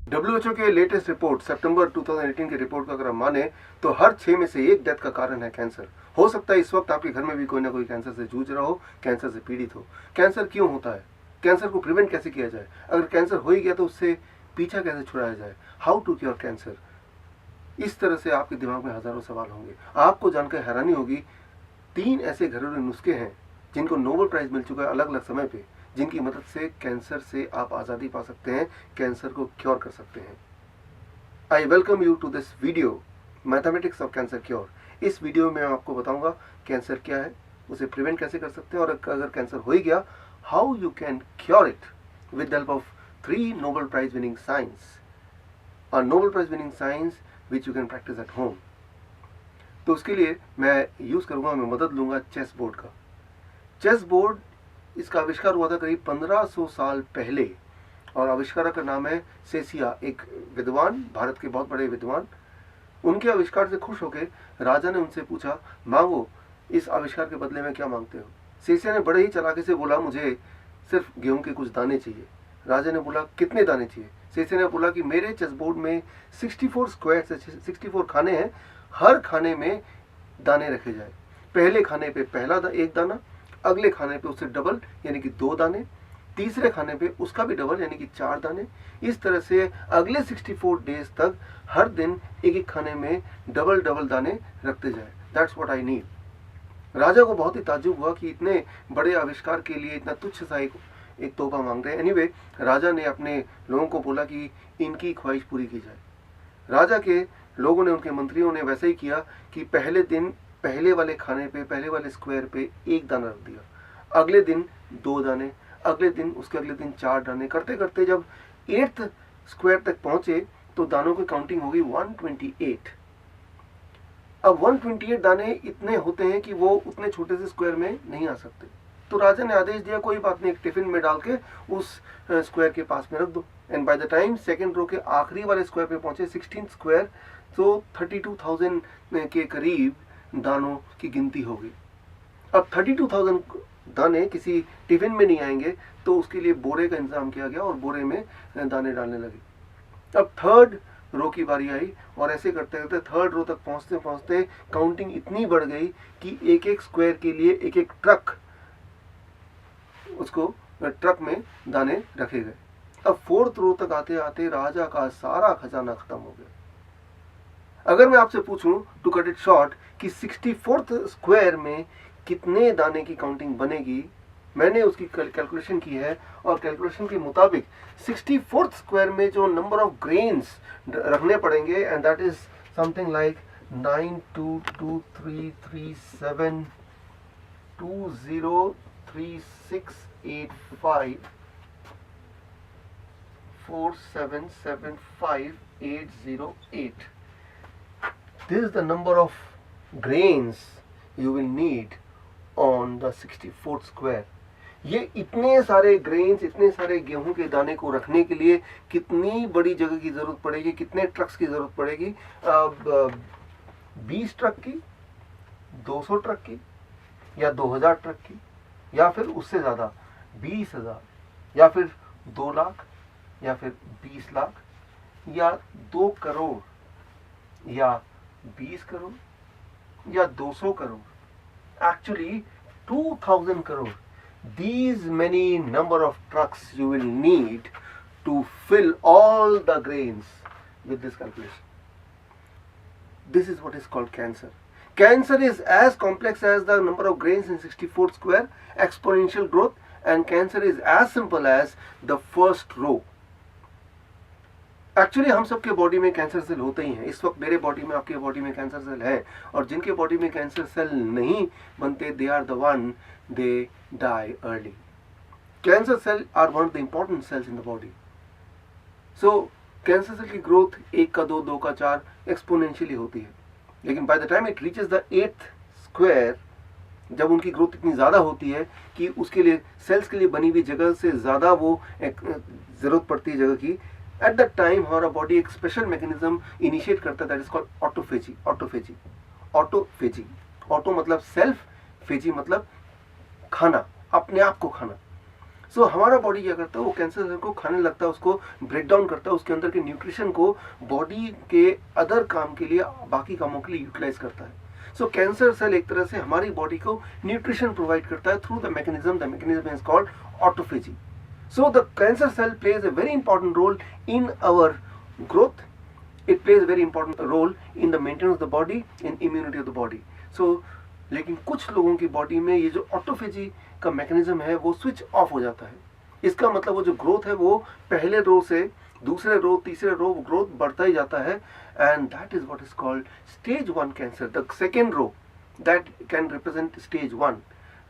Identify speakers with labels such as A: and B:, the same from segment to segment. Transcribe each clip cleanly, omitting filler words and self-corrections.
A: WHO के latest report सितंबर 2018 की report का अगर हम माने तो हर 6 में से 1 डेथ का कारण है कैंसर। हो सकता है इस वक्त आपके घर में भी कोई ना कोई कैंसर से जूझ रहा हो, कैंसर से पीड़ित हो। कैंसर क्यों होता है, कैंसर को प्रिवेंट कैसे किया जाए, अगर कैंसर हो ही गया तो उससे पीछा कैसे छुड़ाया जाए, हाउ टू क्योर कैंसर। इस तरह से आपके दिमाग में हजारों सवाल होंगे। आपको जानकर हैरानी होगी 3 ऐसे घरेलू नुस्खे हैं जिनको नोबेल प्राइज मिल चुका है अलग अलग समय पे, जिनकी मदद से कैंसर से आप आज़ादी पा सकते हैं, कैंसर को क्योर कर सकते हैं। I welcome you to this video mathematics of cancer cure. इस वीडियो में मैं आपको बताऊंगा कैंसर क्या है, उसे प्रिवेंट कैसे कर सकते हैं, और अगर कैंसर हो ही गया how you can cure it with the help of 3 Nobel prize winning science, और Nobel prize winning science which you can practice at home. तो उसके लिए मैं यूज़ करूंगा, मैं मदद लूंगा चेस बोर्ड का। चेस बोर्ड, इसका आविष्कार हुआ था करीब 1500 साल पहले, और आविष्कारक का नाम है सेसिया, एक विद्वान, भारत के बहुत बड़े विद्वान। उनके आविष्कार से खुश होकर राजा ने उनसे पूछा, मांगो, इस आविष्कार के बदले में क्या मांगते हो। सेसिया ने बड़े ही चालाकी से बोला, मुझे सिर्फ गेहूं के कुछ दाने चाहिए। राजा ने बोला, कितने दाने चाहिए। सेसिया ने बोला कि मेरे चेस बोर्ड में 64 स्क्वायर से 64 खाने हैं, हर खाने में दाने रखे जाए। पहले खाने पे एक दाना, अगले खाने पे उससे डबल यानी कि 2 दाने, तीसरे खाने पे उसका भी डबल यानी कि 4 दाने। इस तरह से अगले 64 डेज तक हर दिन एक एक खाने में डबल डबल दाने रखते जाए। That's what I need. राजा को बहुत ही ताज्जुब हुआ कि इतने बड़े आविष्कार के लिए इतना तुच्छ सा एक तोहफा मांग रहे हैं। एनीवे, राजा ने अपने लोगों को बोला कि इनकी ख्वाहिश पूरी की जाए। राजा के लोगों ने, उनके मंत्रियों ने वैसे ही किया कि पहले दिन पहले वाले खाने पे, पहले वाले स्क्वायर पे 1 दाना रख दिया, अगले दिन 2 दाने, अगले दिन, उसके अगले दिन 4 दाने। करते करते जब 8th स्क्वायर तक पहुंचे तो दानों की काउंटिंग हो गई 128। अब 128 दाने इतने होते हैं कि वो उतने छोटे से स्क्वायर में नहीं आ सकते। तो राजा ने आदेश दिया, कोई बात नहीं, एक टिफिन में डाल के उस स्क्वायर के पास में रख दो। And by the time second row के आखिरी वाले स्क्वायर पे पहुंचे, 16 स्क्वायर, तो 32,000 के करीब दानों की गिनती हो गई। अब 32,000 दाने किसी टिफिन में नहीं आएंगे, तो उसके लिए बोरे का इंतजाम किया गया और बोरे में दाने डालने लगे। अब 3rd रो की बारी आई, और ऐसे करते करते 3rd रो तक पहुंचते पहुंचते काउंटिंग इतनी बढ़ गई कि एक एक स्क्वायर के लिए एक एक ट्रक, उसको ट्रक में दाने रखे गए। अब 4th रो तक आते आते राजा का सारा खजाना खत्म हो गया। अगर मैं आपसे पूछूं, टू कट इट शॉर्ट, कि 64th स्क्वायर में कितने दाने की काउंटिंग बनेगी, मैंने उसकी कैलकुलेशन की है, और कैलकुलेशन के मुताबिक 64th स्क्वायर में जो नंबर ऑफ ग्रेन्स रखने पड़ेंगे, and that is something like 9223372036854775,808. This is the number of grains you will need on the 64th square. ये इतने सारे ग्रेन्स, इतने सारे गेहूं के दाने को रखने के लिए कितनी बड़ी जगह की जरूरत पड़ेगी, कितने ट्रक्स की जरूरत पड़ेगी। 20 ट्रक की, 200 ट्रक की, या 2000 ट्रक की, या फिर उससे ज्यादा 20,000, या फिर 2 लाख, या फिर 20 लाख, या 2 करोड़, या 20 करोड़, या 200 crore, actually 2000 crore. These many number of trucks you will need to fill all the grains with this calculation. This is what is called cancer. Cancer is as complex as the number of grains in 64th square, exponential growth, and cancer is as simple as the first row. Actually हम सबके body में cancer cell होते ही हैं। इस वक्त मेरे body में, आपके बॉडी में कैंसर सेल है, और जिनके बॉडी में कैंसर सेल नहीं बनते, they are the one, they die early. Cancer cell are one of the important cells in the body. So cancer cell की ग्रोथ 1 का 2, 2 का 4 एक्सपोनेंशियली होती है, लेकिन bye the time it reaches the 8th square, जब उनकी growth इतनी ज़्यादा होती है कि उसके लिए, सेल्स के लिए बनी हुई जगह से ज़्यादा वो ज़रूरत पड़ती है जगह की, एट द टाइम हमारा बॉडी एक स्पेशल मैकेनिज्म इनिशिएट करता है, that is called autophagy. Autophagy, autophagy, auto मतलब सेल्फ, फेजी मतलब खाना, अपने आप को खाना। सो हमारा बॉडी क्या करता है, वो कैंसर सेल को खाने लगता है, उसको ब्रेक डाउन करता है, उसके अंदर के न्यूट्रिशन को बॉडी के अदर काम के लिए, बाकी कामों के लिए यूटिलाइज करता है। सो कैंसर सेल एक तरह से हमारी बॉडी को न्यूट्रिशन प्रोवाइड करता है through the mechanism is called autophagy. So the cancer cell plays a very important role in our growth, it plays a very important role in the maintenance of the body, in immunity of the body. So लेकिन कुछ लोगों की body में ये जो autophagy का mechanism है वो स्विच ऑफ हो जाता है। इसका मतलब वो जो ग्रोथ है वो पहले रो से दूसरे रो तीसरे रो ग्रोथ बढ़ता ही जाता है, and that is what is called stage 1 cancer. The second row that can represent stage 1,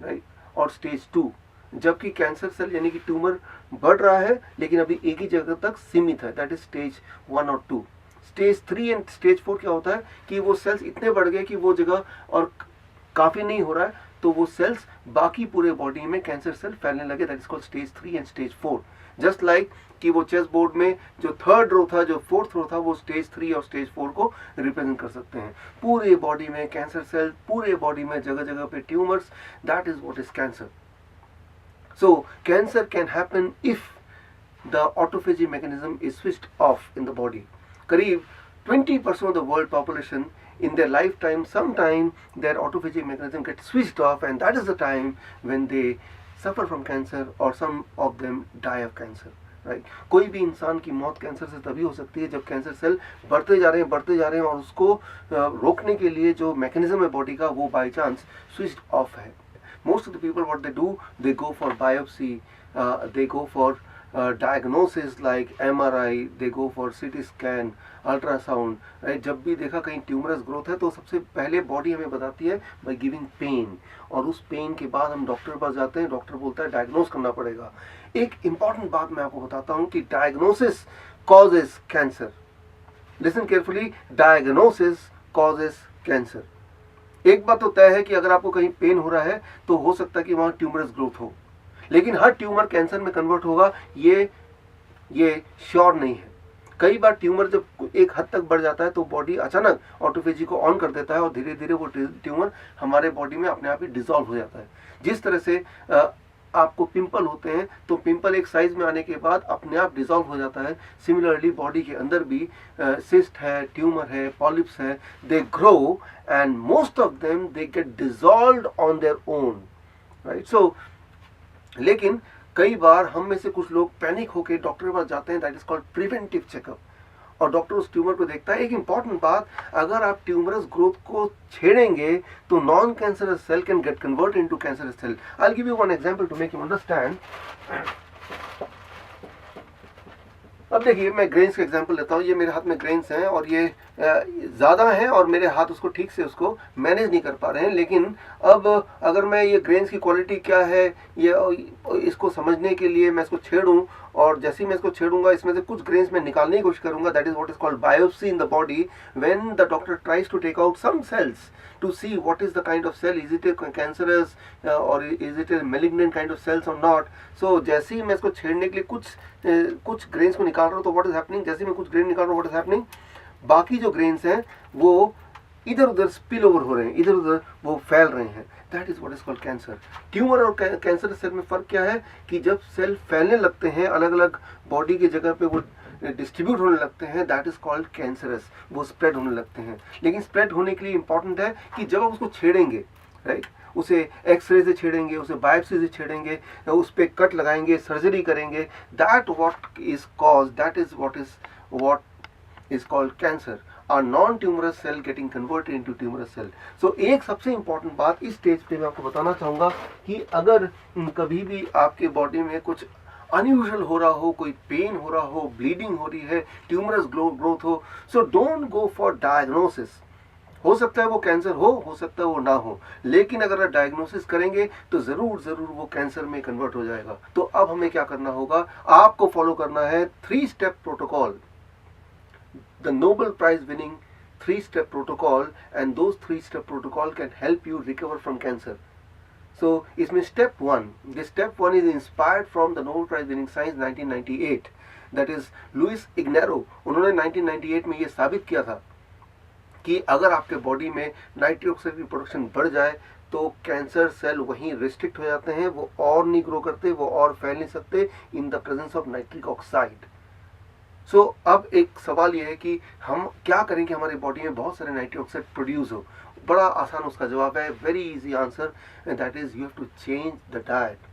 A: right, और स्टेज 2, जबकि कैंसर सेल यानी कि ट्यूमर बढ़ रहा है लेकिन अभी एक ही जगह तक सीमित है, दैट इज स्टेज 1 और 2। स्टेज 3 एंड स्टेज 4 क्या होता है कि वो सेल्स इतने बढ़ गए कि वो जगह और काफी नहीं हो रहा है, तो वो सेल्स बाकी पूरे बॉडी में कैंसर सेल फैलने लगे, that is called stage 3 and stage 4। Just like कि वो चेस बोर्ड में जो थर्ड रो था, जो फोर्थ रो था, वो स्टेज 3 और स्टेज 4 को रिप्रेजेंट कर सकते हैं। पूरे बॉडी में कैंसर सेल, पूरे बॉडी में जगह जगह पे tumours, that is what is cancer. So cancer can happen if the autophagy mechanism is switched off in the body. करीब 20% of the world population in their lifetime, sometime their autophagic mechanism gets switched off, and that is the time when they suffer from cancer or some of them die of cancer, right? कोई भी इंसान की मौत cancer से तभी हो सकती है जब कैंसर सेल बढ़ते जा रहे हैं और उसको रोकने के लिए जो मैकेनिज्म है बॉडी का वो बाई चांस स्विच्ड ऑफ है। Most of the people, what they do, they go for biopsy, they go for diagnosis like MRI, they go for CT scan, ultrasound, right? जब भी देखा कहीं ट्यूमरस ग्रोथ है तो सबसे पहले बॉडी हमें बताती है by giving pain, और उस पेन के बाद हम डॉक्टर के पास जाते हैं, डॉक्टर बोलता है डायग्नोस करना पड़ेगा। एक इंपॉर्टेंट बात मैं आपको बताता हूँ कि diagnosis causes cancer. Listen carefully, diagnosis causes cancer. एक बात तो तय है कि अगर आपको कहीं पेन हो रहा है तो हो सकता है कि वहां ट्यूमरस ग्रोथ हो, लेकिन हर ट्यूमर कैंसर में कन्वर्ट होगा ये श्योर नहीं है। कई बार ट्यूमर जब एक हद तक बढ़ जाता है तो बॉडी अचानक ऑटोफेजी को ऑन कर देता है और धीरे धीरे वो ट्यूमर हमारे बॉडी में अपने आप ही डिसॉल्व हो जाता है। जिस तरह से आपको पिंपल होते हैं तो पिंपल एक साइज में आने के बाद अपने आप डिसॉल्व हो जाता है, सिमिलरली बॉडी के अंदर भी सिस्ट है, ट्यूमर है, पॉलिप्स है, they grow and most of them they get dissolved on their own, right. So लेकिन कई बार हम में से कुछ लोग पैनिक होकर डॉक्टर के पास जाते हैं, that is called preventive checkup, और डॉक्टर उस ट्यूमर को देखता है। एक इंपॉर्टेंट बात, अगर आप ट्यूमरस ग्रोथ को छेड़ेंगे तो non cancerous cell can get convert into cancerous cell. I will give you one example to make you understand. अब देखिए, मैं ग्रेन्स का एग्जांपल लेता हूँ। ये मेरे हाथ में ग्रेन्स हैं और ये ज़्यादा हैं और मेरे हाथ उसको ठीक से उसको मैनेज नहीं कर पा रहे हैं, लेकिन अब अगर मैं ये ग्रेन्स की क्वालिटी क्या है ये इसको समझने के लिए मैं इसको छेड़ूं, और जैसे ही मैं इसको छेड़ूंगा इसमें से कुछ ग्रेन्स में निकालने की कोशिश करूंगा, that is what is called biopsy in the body, when the doctor tries to take out some cells to see what is the kind of cell, is it a cancerous or is it a malignant kind of cells or not. So जैसे ही मैं इसको छेड़ने के लिए कुछ grains को निकाल रहा हूँ तो what is happening, जैसे ही मैं कुछ ग्रेन निकाल रहा हूँ what is happening, बाकी जो ग्रेन्स हैं वो इधर उधर स्पिल ओवर हो रहे हैं, इधर उधर वो फैल रहे हैं, that is what is called cancer. Tumour और कैंसर सेल में फर्क क्या है कि जब सेल फैलने लगते हैं अलग अलग बॉडी की जगह पे, वो डिस्ट्रीब्यूट होने लगते हैं, दैट इज कॉल्ड कैंसरस, वो स्प्रेड होने लगते हैं। लेकिन स्प्रेड होने के लिए इंपॉर्टेंट है कि जब आप उसको छेड़ेंगे, राइट, उसे एक्सरे से छेड़ेंगे, उसे बायोप्सी से छेड़ेंगे, उस पर कट लगाएंगे, सर्जरी करेंगे, that what is cause, that is what is called cancer, और non tumorous cell getting converted into tumorous cell. So एक सबसे इंपॉर्टेंट बात इस स्टेज पे मैं आपको बताना चाहूँगा कि अगर कभी भी आपके बॉडी में कुछ अनयूजुअल हो रहा हो, कोई पेन हो रहा हो, ब्लीडिंग हो रही है, ट्यूमरस ग्रोथ हो, so don't go for diagnosis. हो सकता है वो कैंसर हो सकता है वो ना हो, लेकिन अगर आप डायग्नोसिस करेंगे तो जरूर वो कैंसर में कन्वर्ट हो जाएगा। तो अब हमें क्या करना होगा, आपको फॉलो करना है 3-step protocol, the Nobel Prize winning 3-step protocol, and those 3-step protocol can help you recover from cancer. So इसमें step 1, this step 1 is inspired from the Nobel Prize winning science 1998, that is Louis Ignarro. उन्होंने 1998 में ये साबित किया था कि अगर आपके बॉडी में नाइट्रिक ऑक्साइड की प्रोडक्शन बढ़ जाए तो कैंसर सेल वहीं रिस्ट्रिक्ट हो जाते हैं, वो और नहीं ग्रो करते, वो और फैल नहीं सकते in the presence of nitric oxide. So अब एक सवाल ये है कि हम क्या करें कि हमारी बॉडी में बहुत सारे नाइट्रिक ऑक्साइड प्रोड्यूस हो। बड़ा आसान उसका जवाब है, very easy answer, and that is you have to change the diet.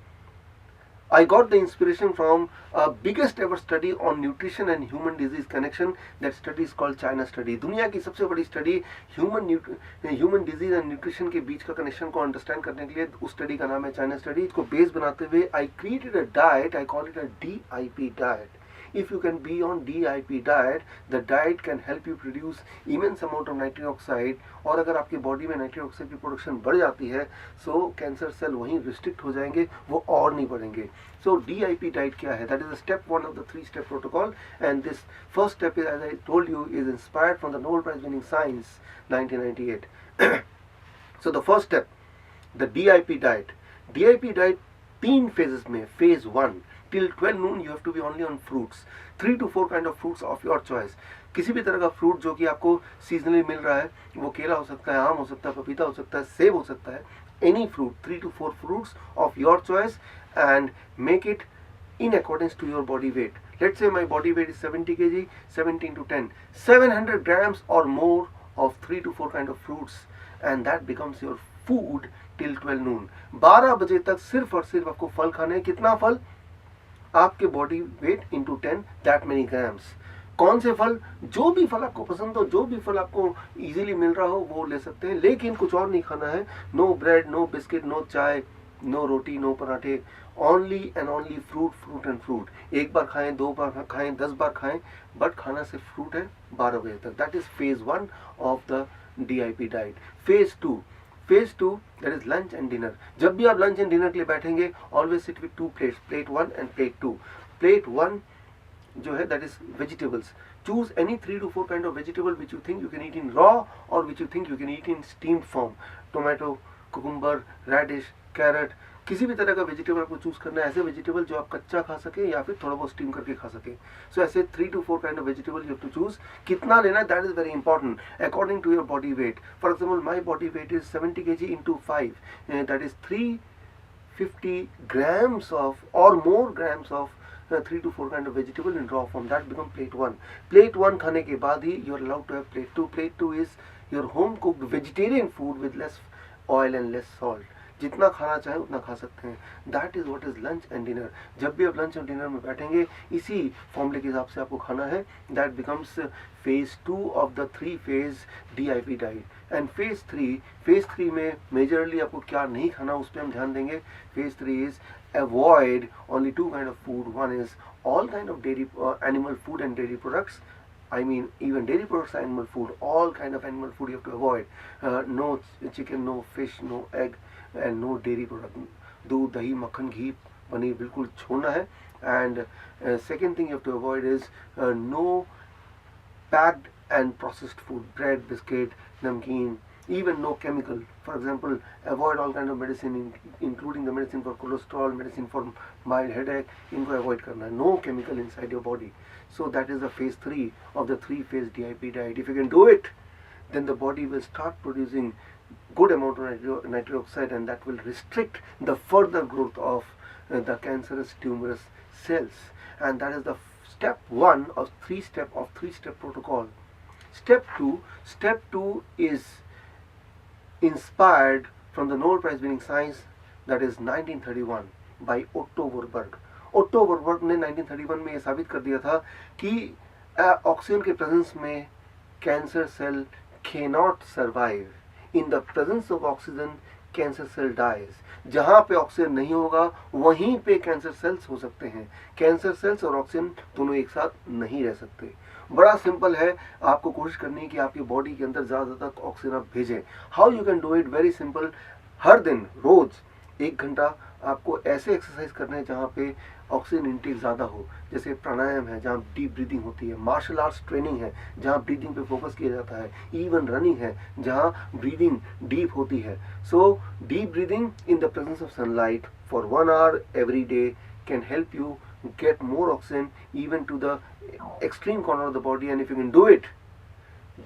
A: I got the inspiration from a biggest ever study on nutrition and human disease connection. That study is called China study. दुनिया की सबसे बड़ी study human disease and nutrition के बीच का connection को understand करने के लिए उस स्टडी का नाम है चाइना स्टडी। इसको बेस बनाते हुए I created a diet, I call it a DIP diet. If you can be on DIP diet, the diet can help you produce immense amount of nitric oxide, और अगर आपकी body में nitric oxide की production बढ़ जाती है सो cancer cell वहीं restrict हो जाएंगे, वो और नहीं बढ़ेंगे। सो DIP डाइट क्या है? That is the step 1 of the 3 step protocol, and this first step is, as I told you, is inspired from the Nobel prize winning science 1998। So the first step, the DIP diet. DIP diet 3 phases में, phase 1 till 12 noon you have to be only on fruits, 3 to 4 kind of fruits of your choice। किसी भी तरह का fruit जो कि आपको seasonally मिल रहा है, वो केला हो सकता है, आम हो सकता है, पपीता हो सकता है, सेब हो सकता है, any fruit, 3 to 4 fruits of your choice, and make it in accordance to your body weight। Let's say my body weight is 70 kg, 17 to 10, 700 grams or more of 3 to 4 kind of fruits, and that becomes your food till 12 noon। 12 बजे तक सिर्फ और सिर्फ आपको फल खाने हैं। कितना फल? आपके body weight into 10, that many grams. कौन से फल? जो भी फल आपको पसंद हो, जो भी फल आपको इजीली मिल रहा हो वो ले सकते हैं, लेकिन कुछ और नहीं खाना है। No bread, no biscuit, no chai, no roti, no पराठे, only and only fruit, fruit and fruit. एक बार खाएं, 2 बार खाएं, 10 बार खाएं, बट खाना सिर्फ फ्रूट है 12 बजे तक। That is phase 1 of the DIP diet. Phase 2, that is lunch and dinner. जब भी आप लंच एंड डिनर के लिए बैठेंगे, always sit with 2 plates, plate 1 end plate 2। Plate 1 जो है that is vegetables. Choose any 3 to 4 kind of vegetable which you think you can eat in raw or which you think you can eat in steamed form। Tomato, cucumber, radish, carrot, किसी भी तरह का vegetable आपको choose करना है, ऐसे vegetable जो आप कच्चा खा सके या फिर थोड़ा बहुत स्टीम करके खा सके। सो ऐसे 3 to 4 kind of vegetable you have to choose। कितना लेना है that is very important, according to your body weight. For example my body weight is 70 kg into 5, that is 350 grams of or more grams of 3 to 4 kind of vegetable in raw form। that become plate 1। plate 1 खाने के बाद ही you are allowed to have plate 2। plate 2 is your home cooked vegetarian food with less oil and less salt। जितना खाना चाहे उतना खा सकते हैं। That is what is lunch and dinner. जब भी आप लंच और डिनर में बैठेंगे, इसी फॉर्मूले के हिसाब से आपको खाना है। That becomes phase 2 of the 3 phase DIP diet. And phase 3 में मेजरली आपको क्या नहीं खाना, उस पर हम ध्यान देंगे। Phase 3 is avoid only 2 kind of food। One is all kind of dairy, animal food and dairy products। I mean even dairy products are animal food, all kind of animal food you have to avoid। No chicken, no fish, no egg and no dairy product। दूध, दही, मक्खन, घी, पनीर बिल्कुल छोड़ना है। And second thing you have to avoid is no packed and processed food, bread, biscuit, namkeen, even no chemical। For example, avoid all kind of medicine including the medicine for cholesterol, medicine for mild headache, इनको avoid करना है। no chemical inside your body। so that is the phase 3 of the 3 phase DIP diet। if you can do it, then the body will start producing good amount of nitric oxide, and that will restrict the further growth of the cancerous tumorous cells। and that is the step 1 of 3 step protocol। step 2 is inspired from the Nobel Prize winning science, that is 1931 by Otto Warburg। Otto वरबर्ग ने 1931 में यह साबित कर दिया था कि oxygen के presence में cancer cell cannot survive. In the presence of oxygen cancer cell dies. जहां पे ऑक्सीजन नहीं होगा वहीं पे कैंसर सेल्स हो सकते हैं। कैंसर सेल्स और ऑक्सीजन दोनों एक साथ नहीं रह सकते। बड़ा सिंपल है, आपको कोशिश करनी है कि आपकी बॉडी के अंदर ज़्यादा तक ऑक्सीजन आप भेजें। How you can do it? Very simple. हर दिन रोज 1 घंटा आपको ऐसे एक्सरसाइज करने हैं जहाँ पे ऑक्सीजन इंटेक ज़्यादा हो, जैसे प्राणायाम है जहाँ डीप ब्रीदिंग होती है, मार्शल आर्ट्स ट्रेनिंग है जहाँ ब्रीदिंग पे फोकस किया जाता है, इवन रनिंग है जहाँ ब्रीदिंग डीप होती है। So deep breathing in the presence of sunlight for 1 hour every day can help you get more oxygen even to the extreme corner of the body। and if you can do it,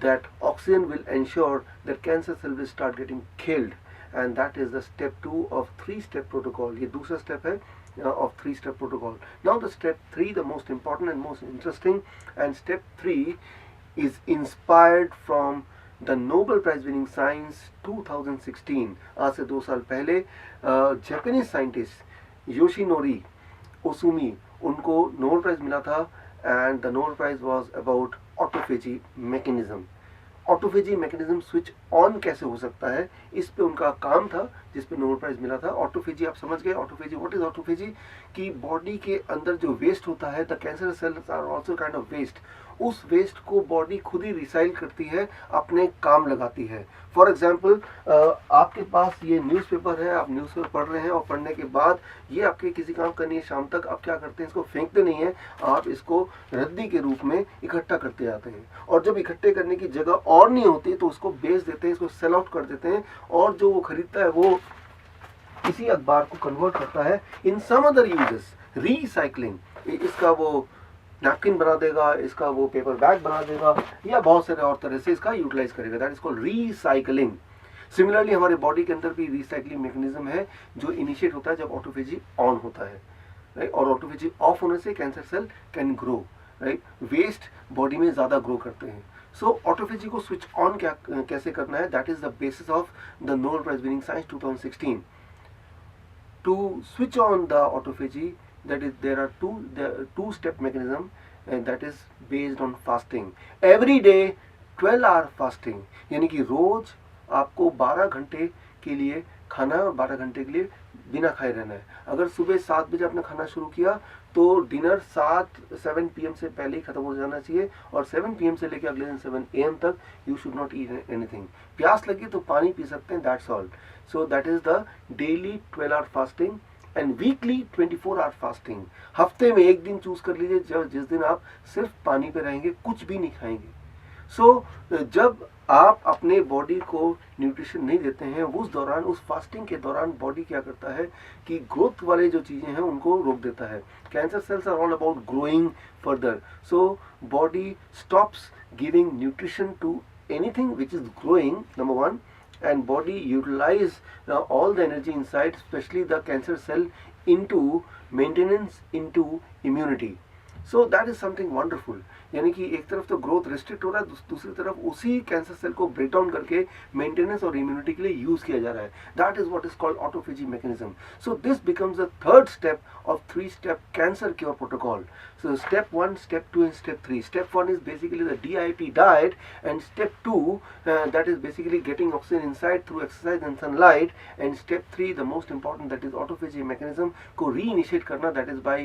A: that oxygen will ensure that cancer cell will start getting killed, and that is the step 2 of 3 step protocol. ये दूसरा step है of 3 step protocol. Now the step 3, the most important and most interesting, and step 3 is inspired from the Nobel Prize winning science 2016. आज से 2 साल पहले Japanese scientist Yoshinori Ohsumi उनको Nobel prize मिला था, and the Nobel prize was about autophagy mechanism. Autophagy mechanism switch on कैसे हो सकता है, इस पे उनका काम था, जिस पे नोबेल प्राइज मिला था। ऑटोफेजी आप समझ गए। Autophagy, what is autophagy? कि बॉडी के अंदर जो वेस्ट होता है, the cancer cells are also kind of waste, उस वेस्ट को बॉडी खुद ही रिसाइकिल करती है, अपने काम लगाती है। फॉर एग्जाम्पल, आपके पास ये न्यूज़पेपर है, आप न्यूज़पेपर पढ़ रहे हैं और पढ़ने के बाद ये आपके किसी काम का नहीं है, शाम तक आप क्या करते हैं, इसको फेंकते नहीं हैं, आप इसको रद्दी के रूप में इकट्ठा करते जाते हैं। और जब इकट्ठे करने की जगह और नहीं होती तो उसको बेच देते हैं, इसको सेल आउट कर देते हैं, और जो वो खरीदता है वो इसी अखबार को कन्वर्ट करता है इन सम अदर यूजेस, रीसाइक्लिंग। इसका वो नैपकिन बना देगा, इसका वो पेपर बैग बना देगा, या बहुत सारे और तरह से इसका यूटिलाइज करेगा। That is called recycling. Similarly हमारे बॉडी के अंदर भी रीसाइक्लिंग मैकेनिज्म है जो इनिशिएट होता है जब ऑटोफेजी ऑन होता है, राइट। और ऑटोफेजी ऑफ होने से cancer cell can grow, right. Waste body में ज्यादा ग्रो करते हैं। सो ऑटोफेजी को स्विच ऑन कैसे करना है, that is the basis of the Nobel prize winning science 2016। To switch on the autophagy, that is there are two step mechanism, and that is based on fasting. Every day 12 hour fasting, यानी कि रोज आपको 12 घंटे के लिए खाना है और 12 घंटे के लिए बिना खाए रहना है। अगर सुबह 7 बजे आपने खाना शुरू किया तो डिनर 7 PM से पहले ही खत्म हो जाना चाहिए, और 7 PM से लेकर अगले दिन 7 AM तक you should not eat anything. प्यास लगी तो पानी पी सकते हैं, that's all. So that is the daily 12 hour fasting and weekly 24 hour fasting. हफ्ते में एक दिन चूज कर लीजिए जिस दिन आप सिर्फ पानी पे रहेंगे, कुछ भी नहीं खाएंगे। सो जब आप अपने बॉडी को न्यूट्रिशन नहीं देते हैं, उस दौरान, उस फास्टिंग के दौरान बॉडी क्या करता है कि ग्रोथ वाले जो चीजें हैं उनको रोक देता है। Cancer cells are all about growing further, so body stops giving nutrition to anything which is growing, number one, and body utilize all the energy inside, especially the cancer cell, into maintenance, into immunity. So that is something wonderful. यानी कि एक तरफ तो growth restrict हो रहा है, दूसरी तरफ उसी कैंसर सेल को ब्रेक डाउन करके मेंटेनेंस और इम्यूनिटी के लिए यूज किया जा रहा है। That is what is called autophagy mechanism. So this becomes the third step of 3 step cancer cure protocol. So step 1, step 2 and step 3. Step 1 is basically the DIP diet, and step 2 that is basically getting oxygen inside through exercise and sunlight, and step 3 the most important, that is autophagy mechanism को reinitiate करना, that is by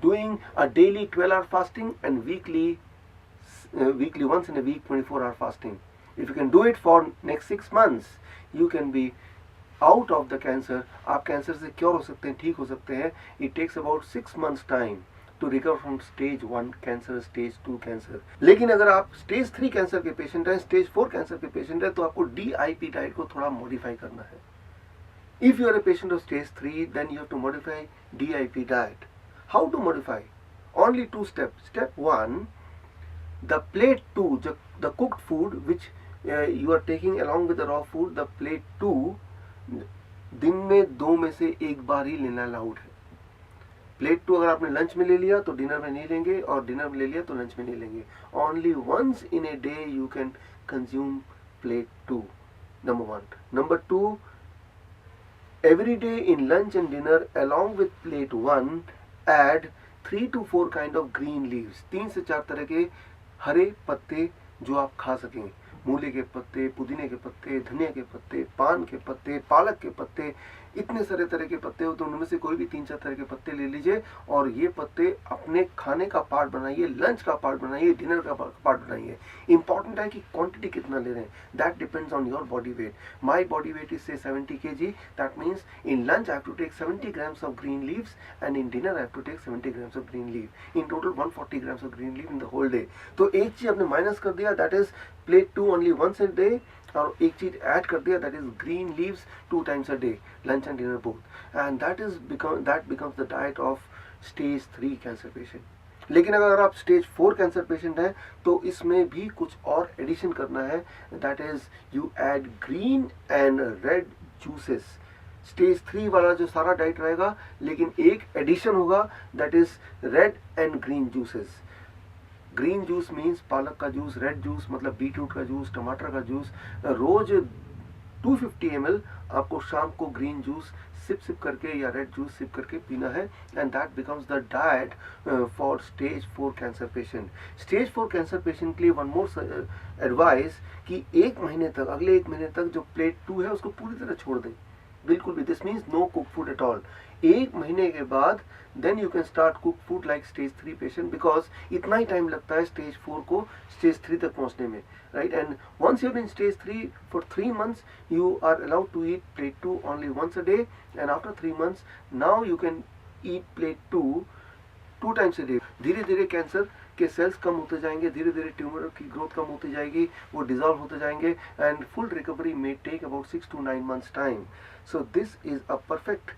A: doing a daily 12 hour fasting and weekly once in a week 24 hour fasting. If you can do it for next 6 months, you can be out of the cancer. आप cancer से cure हो सकते हैं, ठीक हो सकते हैं। It takes about 6 months time to recover from stage 1 cancer, stage 2 cancer. लेकिन अगर आप stage 3 कैंसर के पेशेंट हैं, stage 4 कैंसर के पेशेंट हैं, तो आपको DIP डाइट को थोड़ा मॉडिफाई करना है। If you are a patient of stage 3, then you have to modify DIP diet. How to modify? Only 2 steps. Step 1, the plate 2, the cooked food which you are taking along with the raw food, the plate 2 दिन में 2 में से 1 बार ही लेना allowed है। Plate 2 अगर आपने lunch में ले लिया तो डिनर में नहीं लेंगे, और डिनर में ले लिया तो लंच में नहीं लेंगे। Only once in a day you can consume plate 2, number 1। Number 2, every day in lunch and dinner along with plate 1 add 3 to 4 kind of green leaves। 3 से 4 तरह के हरे पत्ते जो आप खा सकें। मूली के पत्ते, पुदीने के पत्ते, धनिया के पत्ते, पान के पत्ते, पालक के पत्ते, इतने सारे तरह के पत्ते हो तो उनमें से कोई भी 3-4 तरह के पत्ते ले लीजिए, और ये पत्ते अपने खाने का पार्ट बनाइए, लंच का पार्ट बनाइए, डिनर का पार्ट बनाइए। इंपॉर्टेंट है कि क्वांटिटी कितना ले रहे हैं, that depends on your body weight. My body weight is say 70 kg, that means in lunch I have to take 70 grams of green leaves, and in dinner I have to take 70 grams of green leave. In total 140 grams of green leave in the whole day. तो एक चीज आपने minus कर दिया, that is plate 2 only once a day, और एक चीज add कर दिया, that is green leaves 2 times a day, lunch and dinner both, and that becomes the diet of stage 3 cancer patient. लेकिन अगर आप स्टेज 4 कैंसर पेशेंट हैं तो इसमें भी कुछ और एडिशन करना है, that is you add green and red juices. Stage 3 वाला जो सारा डाइट रहेगा, लेकिन एक एडिशन होगा, that is red and green juices. Green juice means पालक का जूस, रेड जूस मतलब बीटरूट का जूस, टमाटर का जूस। रोज 250 ml आपको शाम को ग्रीन जूस सिप करके या रेड जूस सिप करके पीना है, and that becomes the diet for stage 4 cancer patient. Stage 4 cancer patient के लिए वन मोर एडवाइस कि एक महीने तक, अगले एक महीने तक जो प्लेट 2 है उसको पूरी तरह छोड़ दें, बिल्कुल भी। This means no cook food at all. एक महीने के बाद then you can start cook food like stage 3 patient, because इतना ही टाइम लगता है स्टेज 4 को स्टेज 3 तक पहुंचने में, right. And once you're in stage 3 for 3 months, you are allowed to eat plate 2 only once a day, and after 3 months now you can eat plate 2 times a day। धीरे धीरे cancer के sales कम होते जाएंगे, धीरे धीरे tumour की growth कम होती जाएगी, वो डिजॉल्व होते जाएंगे, and full recovery may take about 6 to 9 months time। So this is a perfect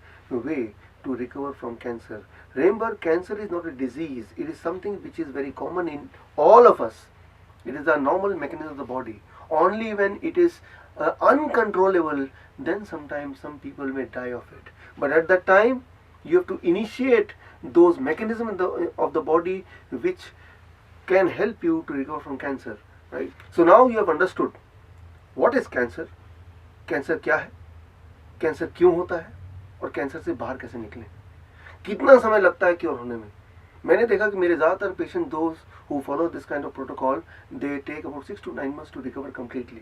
A: way to recover from cancer। Remember, cancer is not a disease, it is something which is very common in all of us। It is a normal mechanism of the body. Only when it is uncontrollable, then sometimes some people may die of it, but at that time you have to initiate those mechanisms of the body which can help you to recover from cancer, right? So now you have understood what is cancer, cancer क्या है, cancer क्यों होता है, और cancer से बाहर कैसे निकलें, कितना समय लगता है क्योर होने में। मैंने देखा कि मेरे ज़्यादातर patient, those who follow this kind of protocol, they take about 6 to 9 months to recover completely.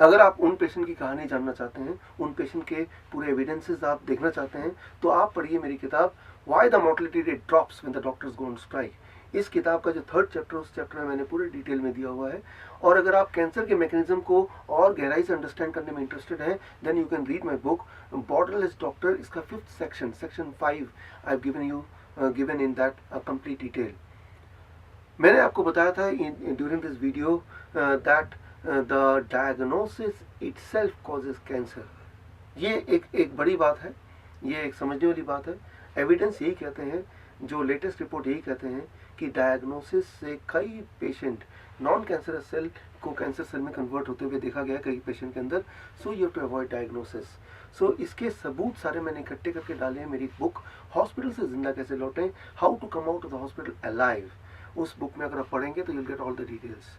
A: अगर आप उन पेशेंट की कहानी जानना चाहते हैं, उन पेशेंट के पूरे एविडेंसेस आप देखना चाहते हैं, तो आप पढ़िए मेरी किताब why the mortality rate drops when the doctors go on strike. इस किताब का जो 3rd चैप्टर, उस चैप्टर में मैंने पूरे डिटेल में दिया हुआ है। और अगर आप कैंसर के मैकेनिज्म को और गहराई से अंडरस्टैंड करने में इंटरेस्टेड हैं, then you can read my book borderless doctor. इसका 5th section, section 5 I have given in that complete detail. मैंने आपको बताया था during this video that the diagnosis itself causes cancer. ये एक बड़ी बात है, ये एक समझने वाली बात है। एविडेंस यही कहते हैं, जो लेटेस्ट रिपोर्ट यही कहते हैं कि डायग्नोसिस से कई पेशेंट नॉन कैंसर सेल को कैंसर सेल में कन्वर्ट होते हुए देखा गया है कई पेशेंट के अंदर। So you have to avoid diagnosis. So इसके सबूत सारे मैंने इकट्ठे करके डाले हैं मेरी बुक हॉस्पिटल से जिंदा कैसे लौटें, how to come out of the hospital alive. उस बुक में अगर आप पढ़ेंगे तो you'll get all the details.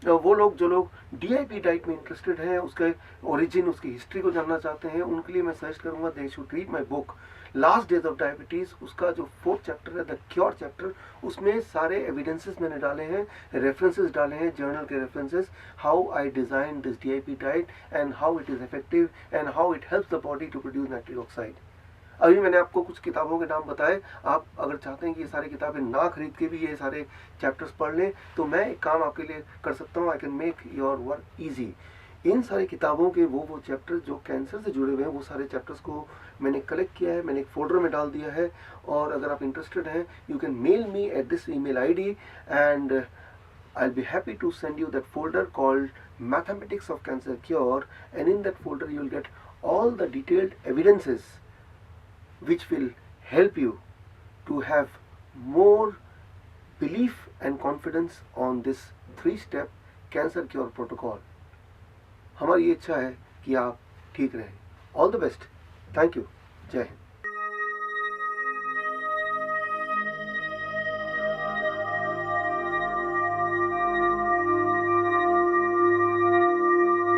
A: वो लोग जो लोग DIP डाइट में इंटरेस्टेड हैं, उसके ओरिजिन, उसकी हिस्ट्री को जानना चाहते हैं, उनके लिए मैं सजेस्ट करूंगा they should read my book last days of diabetes. उसका जो 4th चैप्टर है, द क्योर चैप्टर, उसमें सारे एविडेंसेस मैंने डाले हैं, रेफरेंसेस डाले हैं, जर्नल के references, how I design this DIP diet and how it is effective and how it helps the body to produce nitric oxide. अभी मैंने आपको कुछ किताबों के नाम बताए। आप अगर चाहते हैं कि ये सारी किताबें ना खरीद के भी ये सारे चैप्टर्स पढ़ लें, तो मैं एक काम आपके लिए कर सकता हूँ, I can make your work easy. इन सारी किताबों के वो चैप्टर जो कैंसर से जुड़े हुए हैं, वो सारे चैप्टर्स को मैंने कलेक्ट किया है, मैंने एक फोल्डर में डाल दिया है। और अगर आप इंटरेस्टेड हैं, you can mail me at this email ID and I'll be happy to send you that folder called Mathematics of Cancer Cure, and in that folder you'll get all the detailed evidences which will help you to have more belief and confidence on this 3-step cancer cure protocol। हमारी इच्छा है कि आप ठीक रहें। All the best. Thank you. जय हिंद।